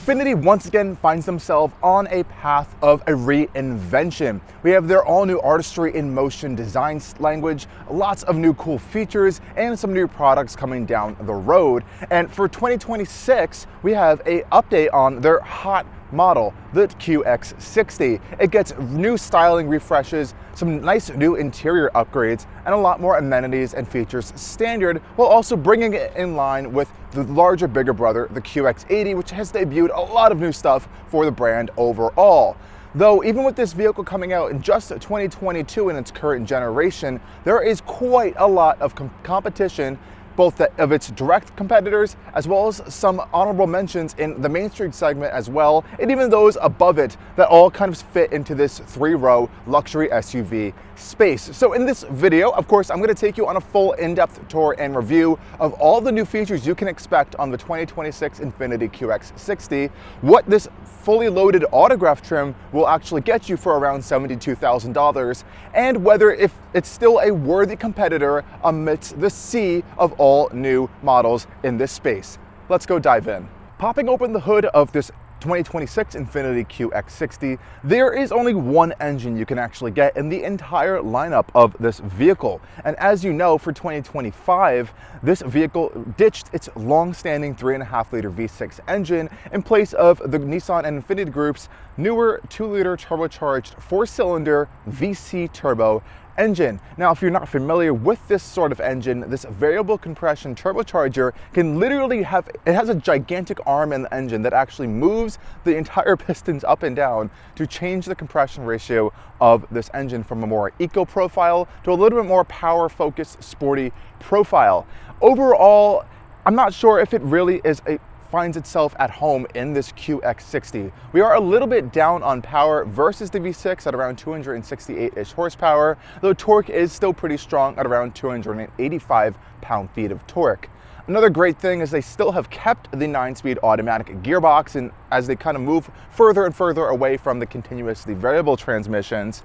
Infiniti once again finds themselves on a path of a reinvention. We have their all-new Artistry in motion design language, lots of new cool features, and some new products coming down the road. And for 2026, we have an update on their hot model, the QX60. It gets new styling refreshes, some nice new interior upgrades, and a lot more amenities and features standard, while also bringing it in line with the larger, bigger brother, the QX80, which has debuted a lot of new stuff for the brand overall. Though even with this vehicle coming out in just 2022 in its current generation, there is quite a lot of competition, both of its direct competitors as well as some honorable mentions in the mainstream segment as well, and even those above it that all kind of fit into this three-row luxury SUV space. So in this video, of course, I'm going to take you on a full in-depth tour and review of all the new features you can expect on the 2026 Infiniti QX60, what this fully loaded autograph trim will actually get you for around $72,000, and whether if it's still a worthy competitor amidst the sea of all new models in this space. Let's go dive in. Popping open the hood of this 2026 Infiniti QX60, there is only one engine you can actually get in the entire lineup of this vehicle. And as you know, for 2025, this vehicle ditched its long-standing 3.5-liter V6 engine in place of the Nissan and Infiniti Group's newer 2-liter turbocharged 4-cylinder VC turbo engine. Now, if you're not familiar with this sort of engine, this variable compression turbocharger can literally it has a gigantic arm in the engine that actually moves the entire pistons up and down to change the compression ratio of this engine from a more eco profile to a little bit more power focused, sporty profile. Overall, I'm not sure if it really finds itself at home in this QX60. We are a little bit down on power versus the V6 at around 268-ish horsepower, though torque is still pretty strong at around 285 pound-feet of torque. Another great thing is they still have kept the 9-speed automatic gearbox, and as they kind of move further and further away from the continuously variable transmissions.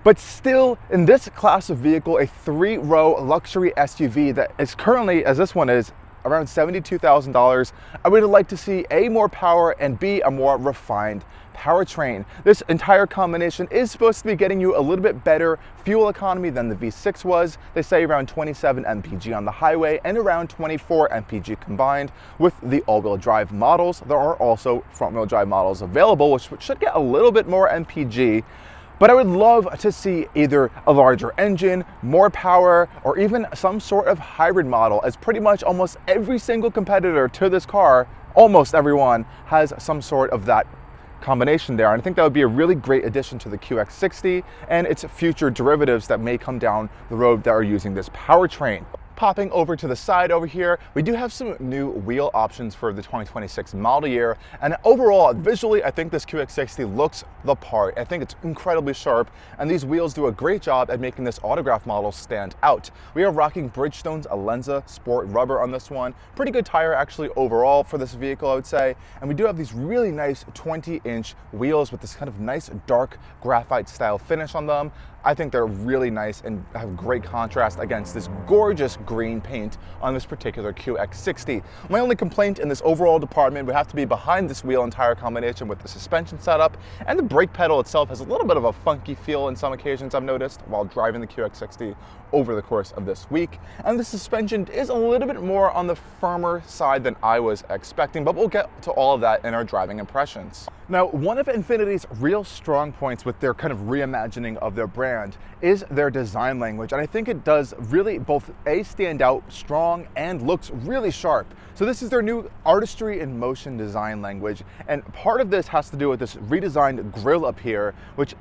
But still, in this class of vehicle, a 3-row luxury SUV that is currently, as this one is, around $72,000, I would like to see A, more power, and B, a more refined powertrain. This entire combination is supposed to be getting you a little bit better fuel economy than the V6 was. They say around 27 mpg on the highway and around 24 mpg combined with the all-wheel drive models. There are also front-wheel drive models available, which should get a little bit more mpg. But I would love to see either a larger engine, more power, or even some sort of hybrid model, as pretty much almost every single competitor to this car, almost everyone, has some sort of that combination there. And I think that would be a really great addition to the QX60 and its future derivatives that may come down the road that are using this powertrain. Popping over to the side over here, we do have some new wheel options for the 2026 model year, and overall, visually, I think this QX60 looks the part. I think it's incredibly sharp, and these wheels do a great job at making this autograph model stand out. We are rocking Bridgestone's Alenza Sport rubber on this one. Pretty good tire, actually, overall for this vehicle, I would say. And we do have these really nice 20-inch wheels with this kind of nice dark graphite style finish on them. I think they're really nice and have great contrast against this gorgeous green paint on this particular QX60. My only complaint in this overall department would have to be behind this wheel and tire combination with the suspension setup, and the brake pedal itself has a little bit of a funky feel in some occasions I've noticed while driving the QX60 over the course of this week. And the suspension is a little bit more on the firmer side than I was expecting, but we'll get to all of that in our driving impressions. Now, one of Infiniti's real strong points with their kind of reimagining of their brand is their design language. And I think it does really both A, stand out strong and looks really sharp. So this is their new Artistry in motion design language. And part of this has to do with this redesigned grille up here, which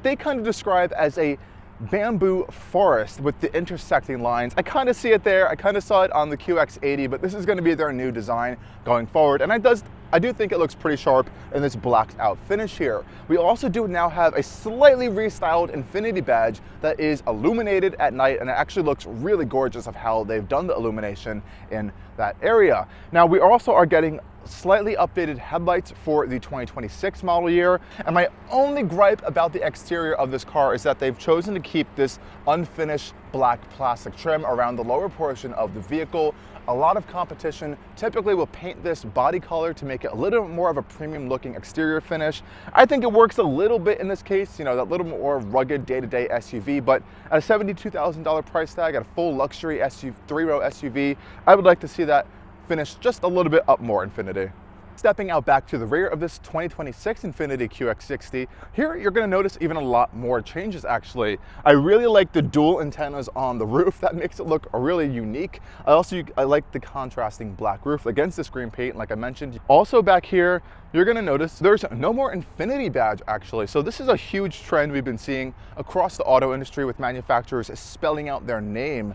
they kind of describe as a bamboo forest with the intersecting lines. I kind of see it there. I kind of saw it on the QX80, but this is going to be their new design going forward. And I do think it looks pretty sharp in this blacked out finish here. We also do now have a slightly restyled Infiniti badge that is illuminated at night, and it actually looks really gorgeous of how they've done the illumination in that area. Now, we also are getting slightly updated headlights for the 2026 model year. And my only gripe about the exterior of this car is that they've chosen to keep this unfinished black plastic trim around the lower portion of the vehicle. A lot of competition typically will paint this body color to make it a little more of a premium looking exterior finish. I think it works a little bit in this case, you know, that little more rugged day-to-day SUV, but at a $72,000 price tag, at a full luxury SUV, 3-row SUV, I would like to see that finish just a little bit up more, Infiniti. Stepping out back to the rear of this 2026 Infiniti QX60, here you're going to notice even a lot more changes actually. I really like the dual antennas on the roof. That makes it look really unique. I like the contrasting black roof against this green paint, like I mentioned. Also back here, you're going to notice there's no more Infiniti badge actually. So this is a huge trend we've been seeing across the auto industry with manufacturers spelling out their name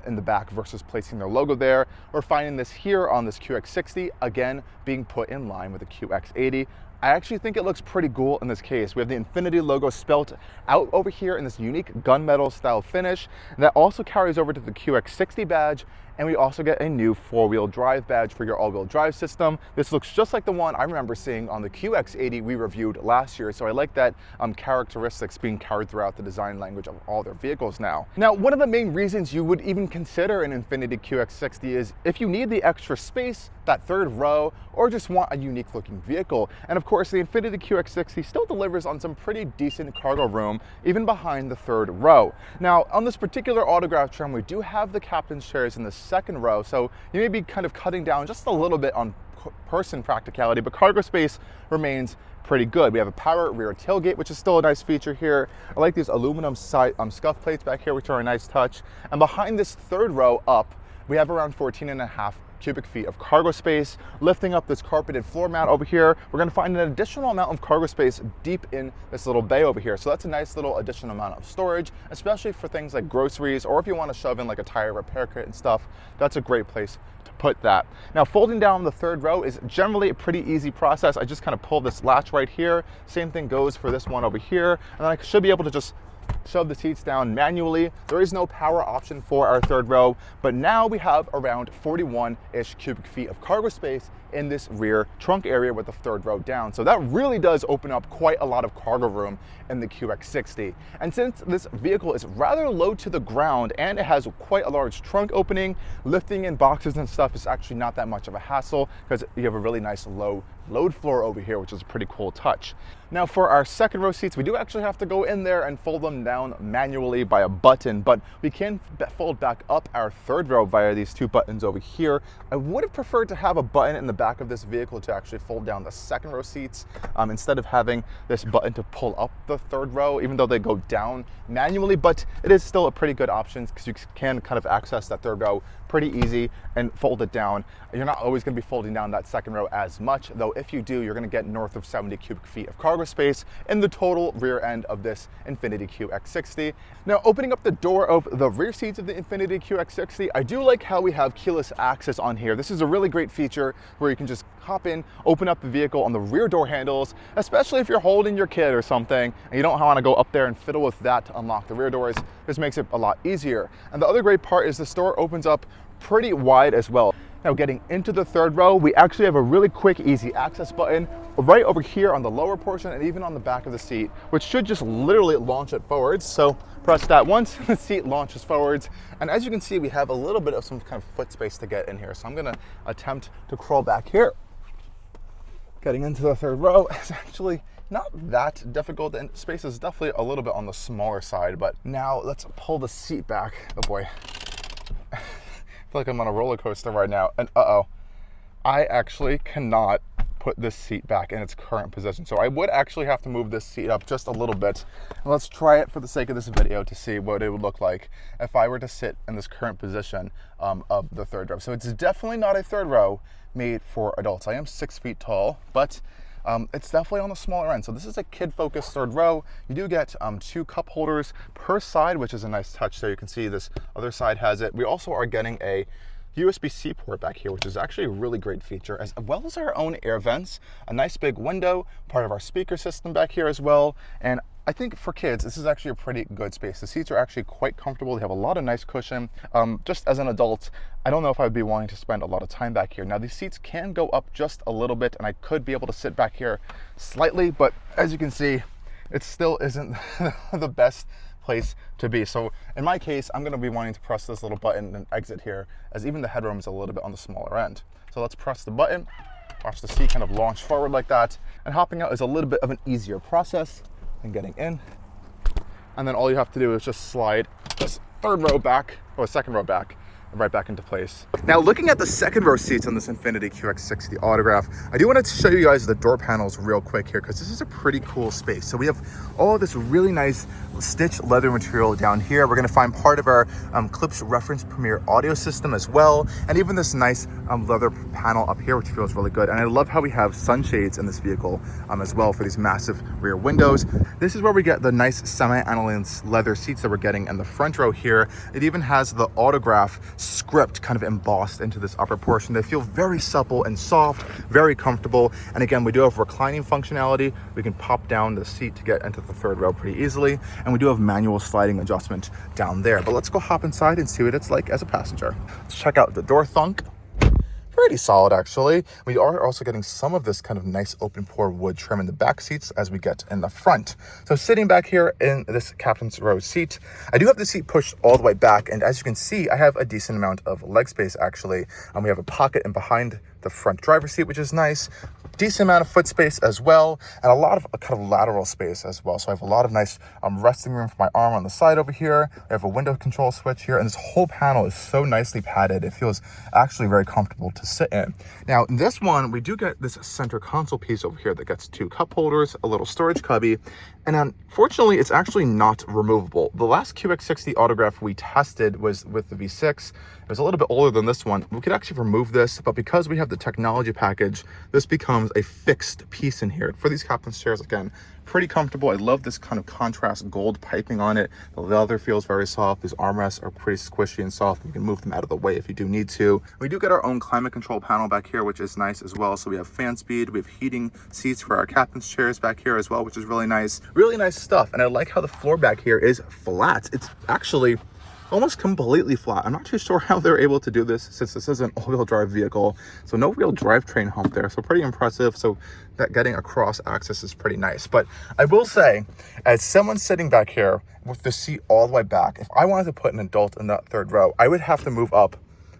in the back versus placing their logo there. We're finding this here on this QX60, again, being put in line with the QX80. I actually think it looks pretty cool in this case. We have the Infiniti logo spelt out over here in this unique gunmetal style finish. And that also carries over to the QX60 badge. And we also get a new 4-wheel drive badge for your all-wheel drive system. This looks just like the one I remember seeing on the QX80 we reviewed last year. So I like that characteristics being carried throughout the design language of all their vehicles now. Now, one of the main reasons you would even consider an Infiniti QX60 is if you need the extra space, that third row, or just want a unique looking vehicle. And of course, the Infiniti QX60 still delivers on some pretty decent cargo room, even behind the third row. Now, on this particular autograph trim, we do have the captain's chairs in the second row, so you may be kind of cutting down just a little bit on person practicality, but cargo space remains pretty good. We have a power rear tailgate, which is still a nice feature here. I like these aluminum side scuff plates back here, which are a nice touch. And behind this third row up, we have around 14.5 cubic feet of cargo space. Lifting up this carpeted floor mat over here, we're going to find an additional amount of cargo space deep in this little bay over here. So that's a nice little additional amount of storage, especially for things like groceries, or if you want to shove in like a tire repair kit and stuff, that's a great place to put that. Now, folding down the third row is generally a pretty easy process. I just kind of pull this latch right here. Same thing goes for this one over here. And then I should be able to just shove the seats down manually. There is no power option for our third row, but now we have around 41-ish cubic feet of cargo space in this rear trunk area with the third row down. So that really does open up quite a lot of cargo room in the QX60. And since this vehicle is rather low to the ground and it has quite a large trunk opening, lifting in boxes and stuff is actually not that much of a hassle because you have a really nice low load floor over here, which is a pretty cool touch. Now for our second row seats, we do actually have to go in there and fold them down manually by a button, but we can fold back up our third row via these two buttons over here. I would have preferred to have a button in the back of this vehicle to actually fold down the second row seats instead of having this button to pull up the third row, even though they go down manually, but it is still a pretty good option because you can kind of access that third row pretty easy and fold it down. You're not always going to be folding down that second row as much, though if you do, you're going to get north of 70 cubic feet of cargo space in the total rear end of this Infiniti QX60. Now, opening up the door of the rear seats of the Infiniti QX60, I do like how we have keyless access on here. This is a really great feature where you can just hop in, open up the vehicle on the rear door handles, especially if you're holding your kid or something and you don't want to go up there and fiddle with that to unlock the rear doors. This makes it a lot easier. And the other great part is the door opens up pretty wide as well. Now, getting into the third row, we actually have a really quick, easy access button right over here on the lower portion and even on the back of the seat, which should just literally launch it forwards. So press that once, the seat launches forwards. And as you can see, we have a little bit of some kind of foot space to get in here. So I'm gonna attempt to crawl back here. Getting into the third row is actually not that difficult, and space is definitely a little bit on the smaller side, but now let's pull the seat back. Oh boy. I feel like I'm on a roller coaster right now, and I actually cannot put this seat back in its current position. So I would actually have to move this seat up just a little bit. And let's try it for the sake of this video to see what it would look like if I were to sit in this current position of the third row. So it's definitely not a third row made for adults. I am 6 feet tall, but it's definitely on the smaller end. So this is a kid-focused third row. You do get 2 cup holders per side, which is a nice touch. So you can see this other side has it. We also are getting a USB-C port back here, which is actually a really great feature, as well as our own air vents, a nice big window, part of our speaker system back here as well. And I think for kids, this is actually a pretty good space. The seats are actually quite comfortable. They have a lot of nice cushion. Just as an adult, I don't know if I'd be wanting to spend a lot of time back here. Now, these seats can go up just a little bit, and I could be able to sit back here slightly, but as you can see, it still isn't the best place to be. So in my case, I'm gonna be wanting to press this little button and exit here, as even the headroom is a little bit on the smaller end. So let's press the button, watch the seat kind of launch forward like that, and hopping out is a little bit of an easier process than getting in. And then all you have to do is just slide this third row back, or second row back, right back into place. Now, looking at the second row seats on this Infiniti QX60 Autograph, I do want to show you guys the door panels real quick here, because this is a pretty cool space. So we have all this really nice stitched leather material down here. We're going to find part of our Klipssch reference Premier audio system as well, and even this nice leather panel up here, which feels really good. And I love how we have sunshades in this vehicle as well for these massive rear windows. This is where we get the nice semi-aniline leather seats that we're getting in the front row here. It even has the autograph script kind of embossed into this upper portion. They feel very supple and soft, very comfortable. And again, we do have reclining functionality. We can pop down the seat to get into the third row pretty easily. And we do have manual sliding adjustment down there. But let's go hop inside and see what it's like as a passenger. Let's check out the door thunk. Pretty solid, actually. We are also getting some of this kind of nice open pore wood trim in the back seats as we get in the front. So sitting back here in this captain's row seat, I do have the seat pushed all the way back, and as you can see, I have a decent amount of leg space actually. We have a pocket in behind the front driver's seat, which is nice. Decent amount of foot space as well, and a lot of kind of lateral space as well. So I have a lot of nice resting room for my arm on the side over here. I have a window control switch here, and this whole panel is so nicely padded. It feels actually very comfortable to sit in. Now, in this one, we do get this center console piece over here that gets two cup holders, a little storage cubby, and unfortunately, it's actually not removable. The last QX60 Autograph we tested was with the V6. It was a little bit older than this one. We could actually remove this, but because we have the technology package, this becomes a fixed piece in here. For these captain's chairs, again, pretty comfortable. I love this kind of contrast gold piping on it. The leather feels very soft. These armrests are pretty squishy and soft. You can move them out of the way if you do need to. We do get our own climate control panel back here, which is nice as well. So we have fan speed, we have heating seats for our captain's chairs back here as well, which is really nice. Really nice stuff. And I like how the floor back here is flat. It's actually almost completely flat. I'm not too sure how they're able to do this since this is an all-wheel drive vehicle. So no real drivetrain hump there. So pretty impressive. So that getting across access is pretty nice. But I will say, as someone sitting back here with the seat all the way back, if I wanted to put an adult in that third row, I would have to move up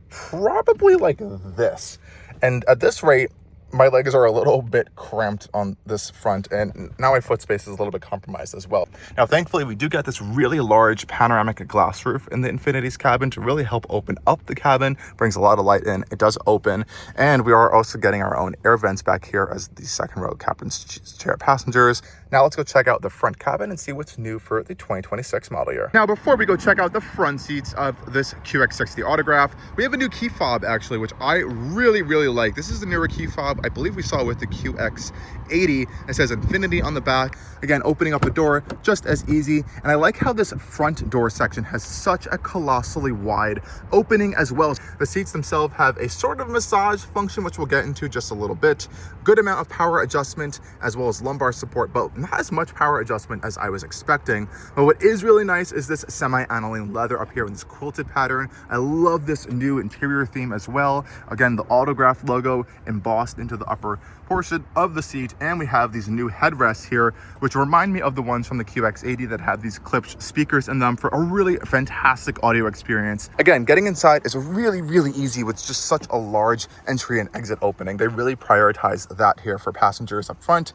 probably like this. And at this rate, my legs are a little bit cramped on this front, and now my foot space is a little bit compromised as well. Now, thankfully, we do get this really large panoramic glass roof in the Infiniti's cabin to really help open up the cabin. Brings a lot of light in. It does open, and we are also getting our own air vents back here as the second row captain's chair passengers. Now let's go check out the front cabin and see what's new for the 2026 model year. Now, before we go check out the front seats of this QX60 Autograph, we have a new key fob actually, which I really like. This is the newer key fob. I believe we saw with the QX80. It says Infiniti on the back. Again, opening up the door, just as easy. And I like how this front door section has such a colossally wide opening as well. The seats themselves have a sort of massage function, which we'll get into just a little bit. Good amount of power adjustment as well as lumbar support, but not as much power adjustment as I was expecting. But what is really nice is this semi-aniline leather up here in this quilted pattern. I love this new interior theme as well. Again, the Autograph logo embossed into the upper portion of the seat, and we have these new headrests here, which remind me of the ones from the QX80 that have these Klipssch speakers in them for a really fantastic audio experience. Again, getting inside is really easy with just such a large entry and exit opening. They really prioritize that here for passengers up front.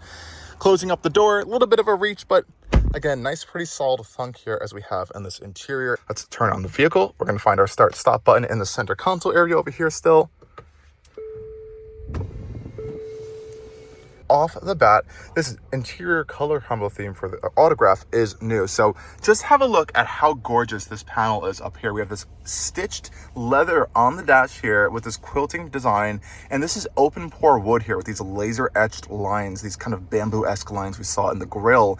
Closing up the door, a little bit of a reach, but again, nice, pretty solid thunk here as we have in this interior. Let's turn on the vehicle. We're gonna find our start stop button in the center console area over here still. Off the bat, this interior color combo theme for the Autograph is new. So just have a look at how gorgeous this panel is up here. We have this stitched leather on the dash here with this quilting design, and this is open pore wood here with these laser etched lines, these kind of bamboo-esque lines we saw in the grille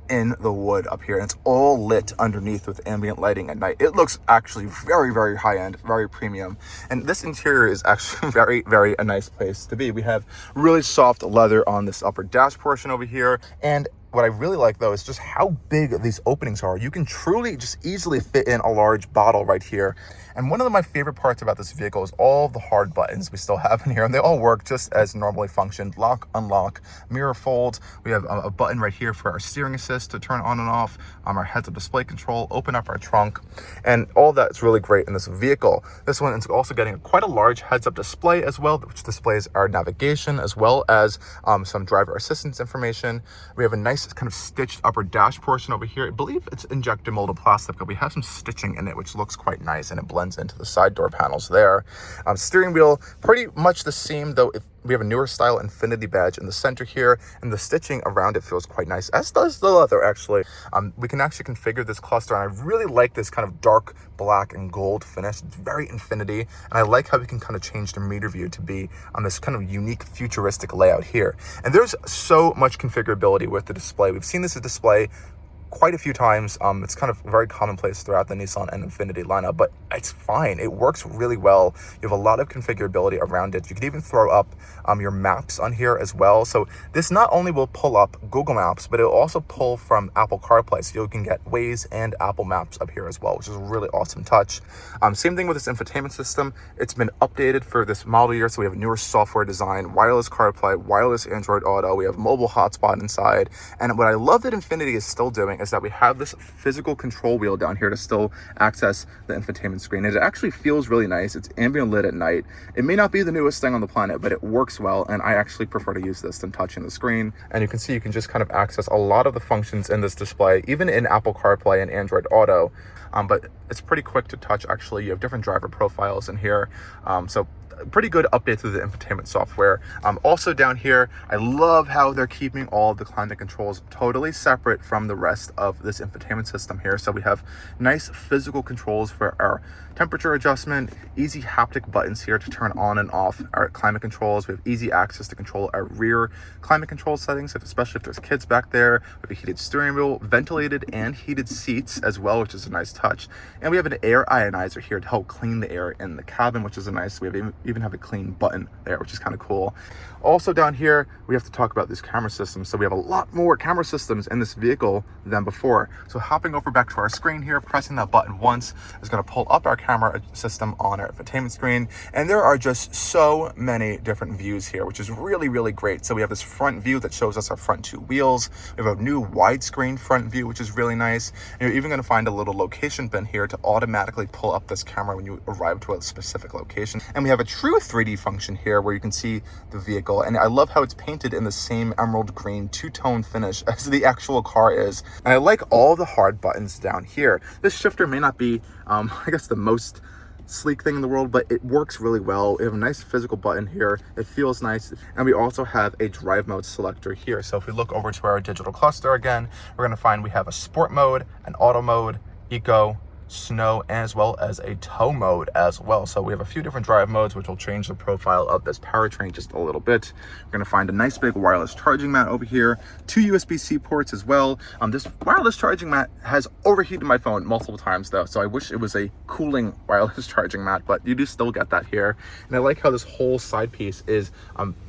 in the wood up here, and it's all lit underneath with ambient lighting at night. It looks actually very high end, very premium, and this interior is actually very a nice place to be. We have really soft leather on this upper dash portion over here, and What I really like though is just how big these openings are. You can truly just easily fit in a large bottle right here. And one of my favorite parts about this vehicle is all the hard buttons we still have in here, and they all work just as normally functioned. Lock, unlock, mirror fold. We have a button right here for our steering assist to turn on and off, our heads-up display control, open up our trunk, and all that's really great in this vehicle. This one is also getting quite a large heads-up display as well, which displays our navigation as well as some driver assistance information. We have a nice kind of stitched upper dash portion over here. I believe it's injector molded plastic, but we have some stitching in it, which looks quite nice, and it blends into the side door panels there. Steering wheel, pretty much the same, though we have a newer style Infiniti badge in the center here, and the stitching around it feels quite nice, as does the leather actually. We can actually configure this cluster, and I really like this kind of dark black and gold finish. It's very Infiniti, and I like how we can kind of change the meter view to be on this kind of unique futuristic layout here. And there's so much configurability with the display. We've seen this display quite a few times. It's kind of very commonplace throughout the Nissan and Infiniti lineup, but it's fine. It works really well. You have a lot of configurability around it. You can even throw up your maps on here as well. So this not only will pull up Google Maps, but it'll also pull from Apple CarPlay. So you can get Waze and Apple Maps up here as well, which is a really awesome touch. Same thing with this infotainment system. It's been updated for this model year. So we have a newer software design, wireless CarPlay, wireless Android Auto. We have mobile hotspot inside. And what I love that Infiniti is still doing is that we have this physical control wheel down here to still access the infotainment screen. And it actually feels really nice. It's ambient lit at night. It may not be the newest thing on the planet, but it works well, and I actually prefer to use this than touching the screen. And you can see you can just kind of access a lot of the functions in this display, even in Apple CarPlay and Android Auto. But it's pretty quick to touch. Actually, you have different driver profiles in here. So pretty good update to the infotainment software. Also down here, I love how they're keeping all of the climate controls totally separate from the rest of this infotainment system here. So we have nice physical controls for our temperature adjustment, easy haptic buttons here to turn on and off our climate controls. We have easy access to control our rear climate control settings, especially if there's kids back there. We have a heated steering wheel, ventilated and heated seats as well, which is a nice touch. And we have an air ionizer here to help clean the air in the cabin, which is a nice. We even have a clean button there, which is kind of cool. Also down here, we have to talk about these camera systems. So we have a lot more camera systems in this vehicle than before. So hopping over back to our screen here, pressing that button once is going to pull up our camera system on our infotainment screen. And there are just so many different views here, which is really, really great. So we have this front view that shows us our front two wheels. We have a new widescreen front view, which is really nice. And you're even going to find a little location bin here to automatically pull up this camera when you arrive to a specific location. And we have a true 3D function here where you can see the vehicle. And I love how it's painted in the same emerald green two-tone finish as the actual car is. And I like all the hard buttons down here. This shifter may not be, I guess, the most sleek thing in the world, but it works really well. We have a nice physical button here. It feels nice. And we also have a drive mode selector here. So if we look over to our digital cluster again, we're going to find we have a sport mode, an auto mode, eco, snow, as well as a tow mode as well. So we have a few different drive modes, which will change the profile of this powertrain just a little bit. We're going to find a nice big wireless charging mat over here, 2 USB-C ports as well. This wireless charging mat has overheated my phone multiple times though, so I wish it was a cooling wireless charging mat, but you do still get that here. And I like how this whole side piece is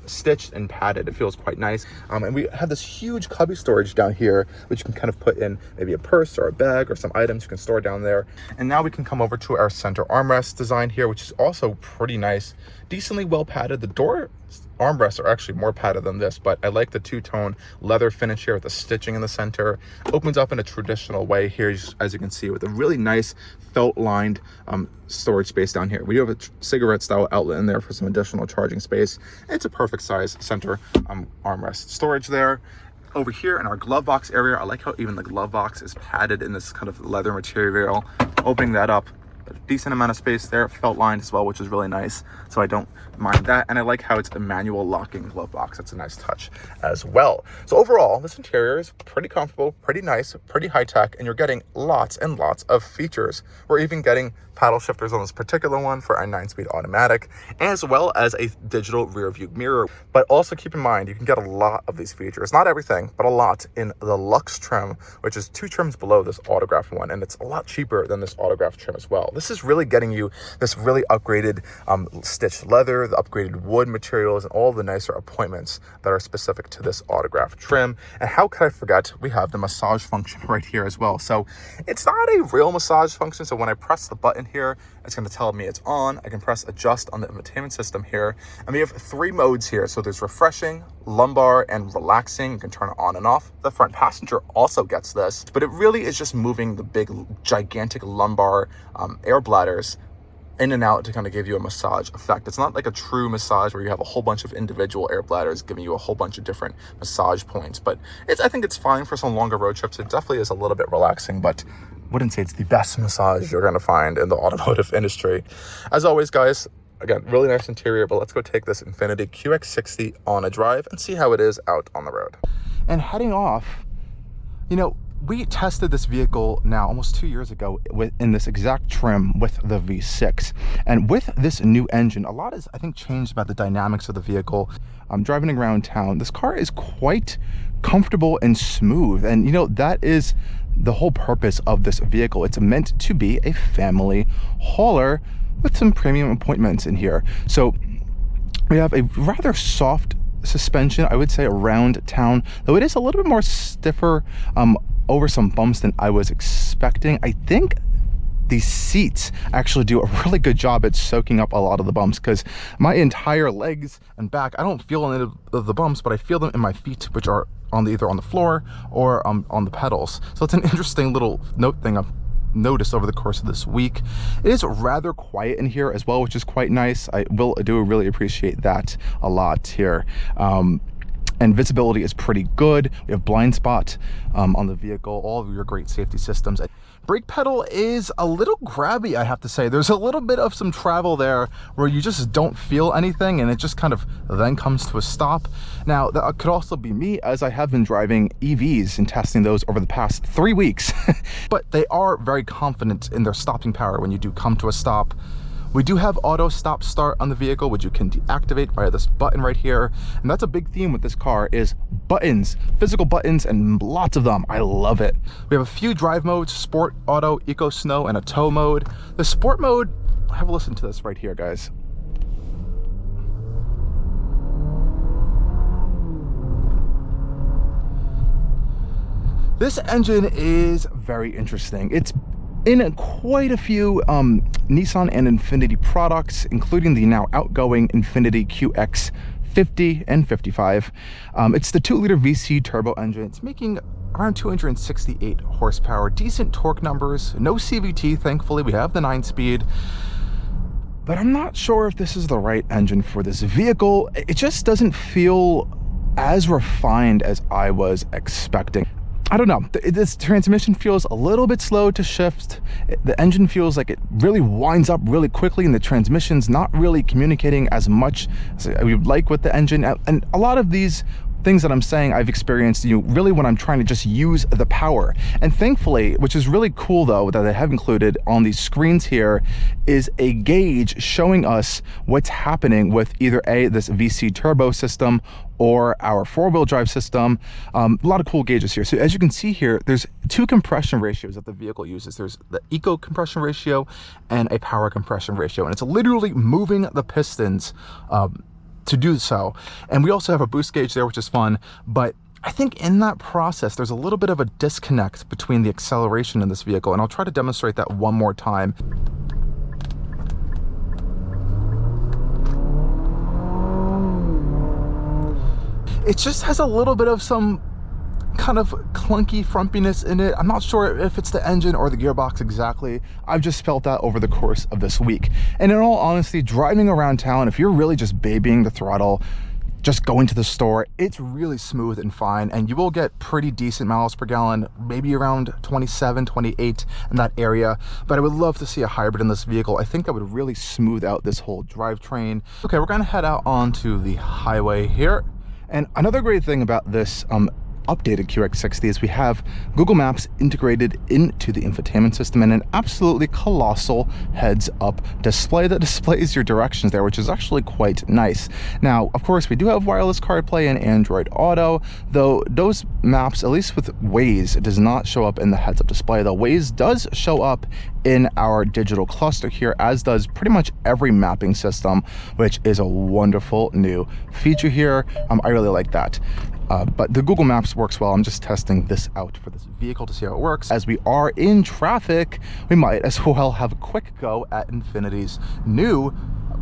stitched and padded. It feels quite nice. And we have this huge cubby storage down here, which you can kind of put in maybe a purse or a bag or some items you can store down there. And now we can come over to our center armrest design here, which is also pretty nice, decently well padded. The door armrests are actually more padded than this, but I like the two-tone leather finish here with the stitching in the center. Opens up in a traditional way here, as you can see, with a really nice felt-lined storage space down here. We do have a cigarette-style outlet in there for some additional charging space. It's a perfect size center armrest storage there. Over here in our glove box area, I like how even the glove box is padded in this kind of leather material. Opening that up, a decent amount of space there, felt lined as well, which is really nice. So I don't mind that. And I like how it's a manual locking glove box. That's a nice touch as well. So overall, this interior is pretty comfortable, pretty nice, pretty high tech, and you're getting lots and lots of features. We're even getting paddle shifters on this particular one for our 9-speed automatic, as well as a digital rear view mirror. But also keep in mind, you can get a lot of these features, not everything, but a lot in the Luxe trim, which is 2 trims below this autograph one, and it's a lot cheaper than this autograph trim as well. This is is really getting you this really upgraded stitched leather, the upgraded wood materials, and all the nicer appointments that are specific to this autograph trim. And how could I forget, we have the massage function right here as well. So it's not a real massage function. So when I press the button here, it's going to tell me it's on. I can press adjust on the infotainment system here. And we have 3 modes here. So there's refreshing, lumbar, and relaxing. You can turn it on and off. The front passenger also gets this, but it really is just moving the big, gigantic lumbar air bladders in and out to kind of give you a massage effect. It's not like a true massage where you have a whole bunch of individual air bladders giving you a whole bunch of different massage points, but I think it's fine for some longer road trips. It definitely is a little bit relaxing, but wouldn't say it's the best massage you're going to find in the automotive industry. As always, guys, again, really nice interior, but let's go take this Infiniti QX60 on a drive and see how it is out on the road. And heading off, you know, we tested this vehicle now almost 2 years ago in this exact trim with the V6. And with this new engine, a lot is, I think, changed about the dynamics of the vehicle. Driving around town, this car is quite comfortable and smooth. And, you know, that is the whole purpose of this vehicle. It's meant to be a family hauler with some premium appointments in here. So we have a rather soft suspension, I would say, around town, though it is a little bit more stiffer over some bumps than I was expecting. I think these seats actually do a really good job at soaking up a lot of the bumps, because my entire legs and back, I don't feel any of the bumps, but I feel them in my feet, which are either on the floor or on the pedals. So it's an interesting little thing I've noticed over the course of this week. It is rather quiet in here as well, which is quite nice. I do really appreciate that a lot here. And visibility is pretty good. We have blind spot on the vehicle, all of your great safety systems. Brake pedal is a little grabby, I have to say. There's a little bit of some travel there where you just don't feel anything, and it just kind of then comes to a stop. Now, that could also be me, as I have been driving EVs and testing those over the past 3 weeks. But they are very confident in their stopping power when you do come to a stop. We do have auto stop start on the vehicle, which you can deactivate via this button right here. And that's a big theme with this car, is buttons, physical buttons, and lots of them. I love it. We have a few drive modes: sport, auto, eco snow, and a tow mode. The sport mode, have a listen to this right here, guys. This engine is very interesting. It's in quite a few Nissan and Infiniti products, including the now outgoing Infiniti QX60 and 55. It's the 2-liter VC turbo engine. It's making around 268 horsepower, decent torque numbers, no CVT, thankfully. We have the 9-speed. But I'm not sure if this is the right engine for this vehicle. It just doesn't feel as refined as I was expecting. I don't know, this transmission feels a little bit slow to shift. The engine feels like it really winds up really quickly, and the transmission's not really communicating as much as we would like with the engine. And a lot of these things that I'm saying I've experienced, really when I'm trying to just use the power. And thankfully, which is really cool though, that they have included on these screens here, is a gauge showing us what's happening with either this VC turbo system or our 4-wheel drive system. A lot of cool gauges here. So as you can see here, there's 2 compression ratios that the vehicle uses. There's the eco compression ratio and a power compression ratio, and it's literally moving the pistons to do so. And we also have a boost gauge there, which is fun, but I think in that process, there's a little bit of a disconnect between the acceleration in this vehicle, and I'll try to demonstrate that one more time. It just has a little bit of some kind of clunky frumpiness in it. I'm not sure if it's the engine or the gearbox exactly. I've just felt that over the course of this week. And in all honesty, driving around town, if you're really just babying the throttle, just going to the store, it's really smooth and fine, and you will get pretty decent miles per gallon, maybe around 27, 28 in that area. But I would love to see a hybrid in this vehicle. I think that would really smooth out this whole drivetrain. Okay, we're gonna head out onto the highway here. And another great thing about this updated QX60 is we have Google Maps integrated into the infotainment system and an absolutely colossal heads-up display that displays your directions there, which is actually quite nice. Now, of course, we do have wireless CarPlay and Android Auto, though those maps, at least with Waze, does not show up in the heads-up display, though Waze does show up in our digital cluster here, as does pretty much every mapping system, which is a wonderful new feature here. I really like that. But the Google Maps works well. I'm just testing this out for this vehicle to see how it works. As we are in traffic, we might as well have a quick go at Infiniti's new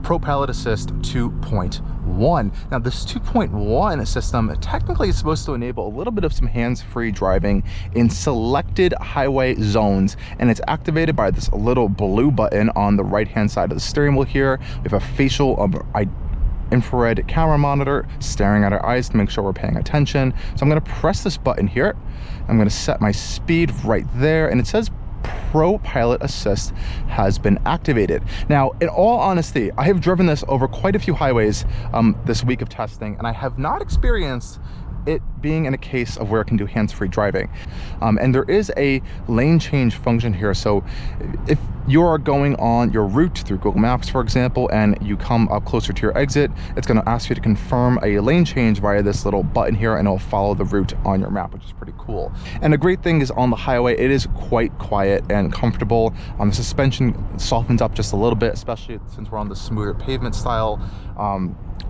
Pro Pilot Assist 2.1. Now, this 2.1 system technically is supposed to enable a little bit of some hands-free driving in selected highway zones, and it's activated by this little blue button on the right-hand side of the steering wheel here. We have a facial infrared camera monitor staring at our eyes to make sure we're paying attention. So I'm going to press this button here. I'm going to set my speed right there, and it says Pro Pilot Assist has been activated. Now, in all honesty, I have driven this over quite a few highways this week of testing, and I have not experienced it being in a case of where it can do hands-free driving. And there is a lane change function here. So if you are going on your route through Google Maps, for example, and you come up closer to your exit, it's going to ask you to confirm a lane change via this little button here, and it'll follow the route on your map, which is pretty cool. And the great thing is, on the highway, it is quite quiet and comfortable. The suspension softens up just a little bit, especially since we're on the smoother pavement style.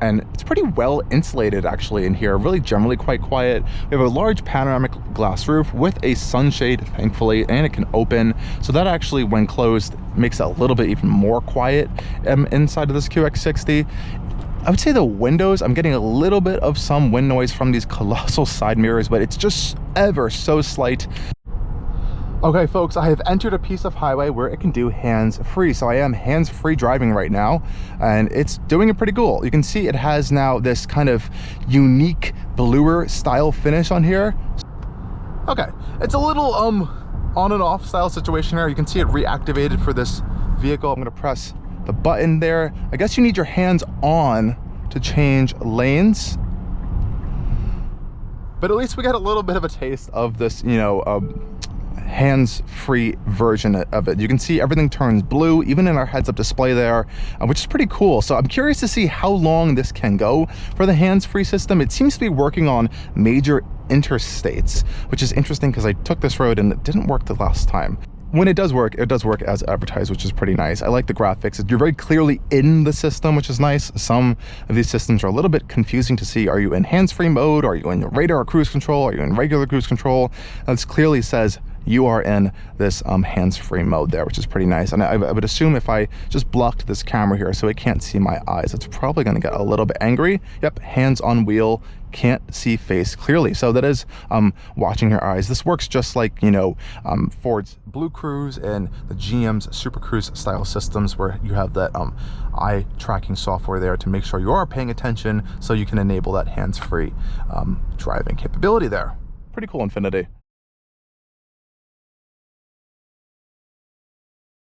And it's pretty well insulated actually in here, really generally quite quiet. We have a large panoramic glass roof with a sunshade, thankfully, and it can open. So that actually, when closed, makes it a little bit even more quiet inside of this QX60. I would say the windows, I'm getting a little bit of some wind noise from these colossal side mirrors, but it's just ever so slight. Okay, folks, I have entered a piece of highway where it can do hands-free. So I am hands-free driving right now, and it's doing it pretty cool. You can see it has now this kind of unique bluer style finish on here. Okay, it's a little on and off style situation here. You can see it reactivated for this vehicle. I'm gonna press the button there. I guess you need your hands on to change lanes. But at least we got a little bit of a taste of this, you know, hands-free version of it. You can see everything turns blue, even in our heads-up display there, which is pretty cool. So I'm curious to see how long this can go for the hands-free system. It seems to be working on major interstates, which is interesting because I took this road and it didn't work the last time. When it does work as advertised, which is pretty nice. I like the graphics. You're very clearly in the system, which is nice. Some of these systems are a little bit confusing to see. Are you in hands-free mode? Are you in radar cruise control? Are you in regular cruise control? This clearly says you are in this hands-free mode there, which is pretty nice. And I would assume if I just blocked this camera here so it can't see my eyes, it's probably going to get a little bit angry. Yep, hands on wheel, can't see face clearly. So that is watching your eyes. This works just like, you know, Ford's Blue Cruise and the GM's Super Cruise style systems, where you have that eye tracking software there to make sure you are paying attention, so you can enable that hands-free driving capability there. Pretty cool, Infiniti.